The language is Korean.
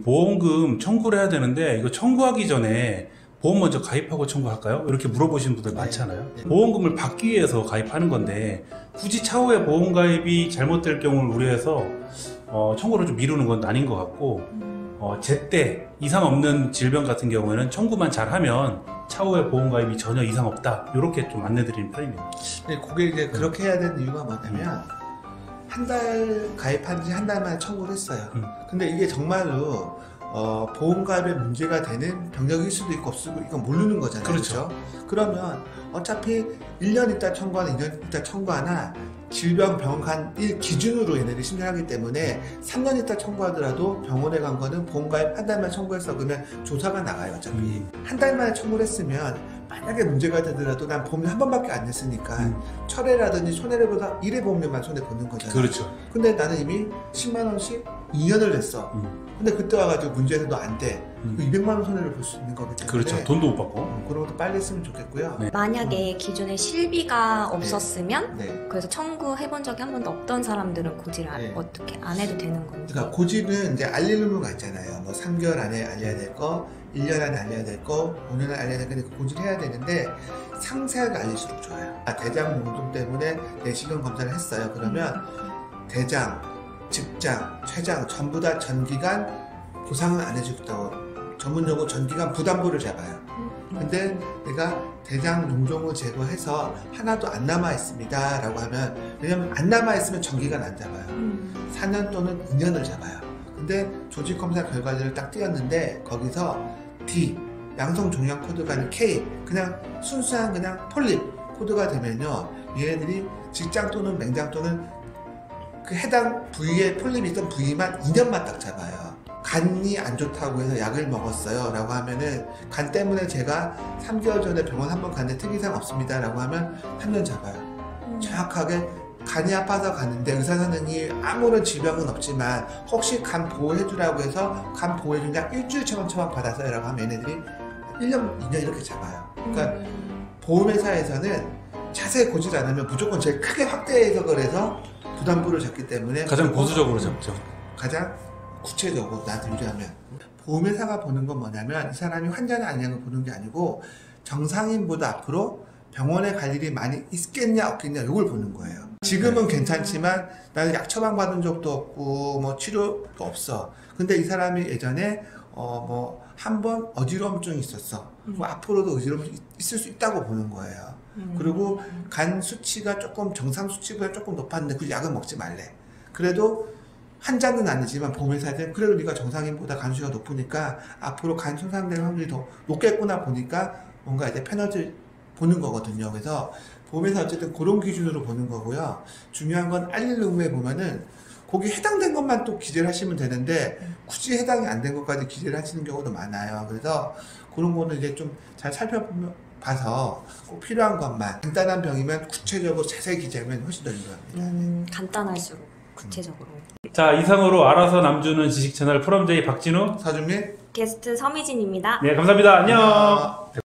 보험금 청구를 해야 되는데 이거 청구하기 전에 보험 먼저 가입하고 청구할까요? 이렇게 물어보시는 분들 많잖아요. 보험금을 받기 위해서 가입하는 건데 굳이 차후에 보험 가입이 잘못될 경우를 우려해서 청구를 좀 미루는 건 아닌 것 같고 제때 이상 없는 질병 같은 경우에는 청구만 잘하면 차후에 보험 가입이 전혀 이상 없다 이렇게 좀 안내드리는 편입니다. 네, 그게 이제 그렇게 해야 되는 이유가 뭐냐면 한 달 가입한 지 한 달 만에 청구를 했어요. 근데 이게 정말로 보험 가입에 문제가 되는 병력일 수도 있고 없을 수도 있고 이건 모르는 거잖아요. 그렇죠. 그러면 어차피 1년 있다 청구하나 2년 있다 청구하나 질병 병원 간 일 기준으로 얘네들이 심사하기 때문에 3년 있다 청구하더라도 병원에 간 거는 보험 가입 한 달만 청구했어 그러면 조사가 나가요. 어차피 한 달 만에 청구를 했으면 만약에 문제가 되더라도 난 보험료 한 번밖에 안 냈으니까 철회라든지 손해보다 1회 보험료만 손해보는 거잖아요. 그렇죠. 근데 나는 이미 10만원씩 2년을 냈어. 근데 그때 와가지고 문제에서 너 안 돼. 200만원 손해를 볼 수 있는 거기 때문에 그렇죠. 돈도 못 받고 그런 것도 빨리 했으면 좋겠고요. 네. 만약에 기존에 실비가 없었으면 네. 그래서 청구해본 적이 한 번도 없던 사람들은 고지를 네. 어떻게 안 해도 되는 건지. 그러니까 고지는 이제 알릴 의무가 있잖아요. 뭐 3개월 안에 알려야 될 거, 1년 안에 알려야 될 거, 5년 안에 알려야 될 거, 고지를 해야 되는데 상세하게 알릴수록 좋아요. 대장 농종 때문에 내시경 검사를 했어요. 그러면 대장, 직장, 췌장 전부 다 전기간 보상은 안 해주겠다고 전문용어 전기간 부담부를 잡아요. 근데 내가 대장 농종을 제거해서 하나도 안 남아있습니다 라고 하면, 왜냐면 안 남아있으면 전기간 안 잡아요. 4년 또는 2년을 잡아요. 근데 조직검사 결과들을 딱 띄었는데 거기서 D 양성 종양 코드가 아닌 K 그냥 순수한 그냥 폴립 코드가 되면요 얘네들이 직장 또는 맹장 또는 그 해당 부위에 폴립이 있던 부위만 2년만 딱 잡아요. 간이 안 좋다고 해서 약을 먹었어요 라고 하면은 간 때문에 제가 3개월 전에 병원 한번 갔는데 특이사항 없습니다 라고 하면 3년 잡아요. 정확하게 간이 아파서 갔는데 의사 선생님이 아무런 질병은 없지만 혹시 간 보호해주라고 해서 간 보호해준 약 일주일 처방 받았어요 라고 하면 얘네들이 1년, 2년 이렇게 잡아요. 그러니까 보험회사에서는 자세히 고지를 안 하면 무조건 제일 크게 확대 해석을 해서 부담부를 잡기 때문에 가장 보수적으로 잡죠. 가장 구체적으로 나한테 유리하면 보험회사가 보는 건 뭐냐면 이 사람이 환자냐 아니냐를 보는 게 아니고 정상인보다 앞으로 병원에 갈 일이 많이 있겠냐 없겠냐 이걸 보는 거예요. 지금은 괜찮지만 나는 약 처방받은 적도 없고 뭐 치료도 없어. 근데 이 사람이 예전에 뭐 한 번 어지러움증이 있었어. 그리고 앞으로도 어지러움이 있을 수 있다고 보는 거예요. 그리고 간 수치가 조금 정상 수치보다 조금 높았는데 그 약은 먹지 말래. 그래도 환자는 아니지만 보험회사들은 그래도 네가 정상인보다 간 수치가 높으니까 앞으로 간 손상될 확률이 더 높겠구나 보니까 뭔가 이제 페널티를 보는 거거든요. 그래서 보험회사 어쨌든 그런 기준으로 보는 거고요. 중요한 건 알릴 의무에 보면은 거기 해당된 것만 또 기재를 하시면 되는데 굳이 해당이 안 된 것까지 기재를 하시는 경우도 많아요. 그래서 그런 거는 이제 좀 잘 살펴봐서 꼭 필요한 것만 간단한 병이면 구체적으로 자세히 기재하면 훨씬 더 유리합니다. 간단할수록 구체적으로. 자, 이상으로 알아서 남주는 지식 채널 프롬제이 박진우 서준민 게스트 서미진입니다. 네, 감사합니다. 안녕.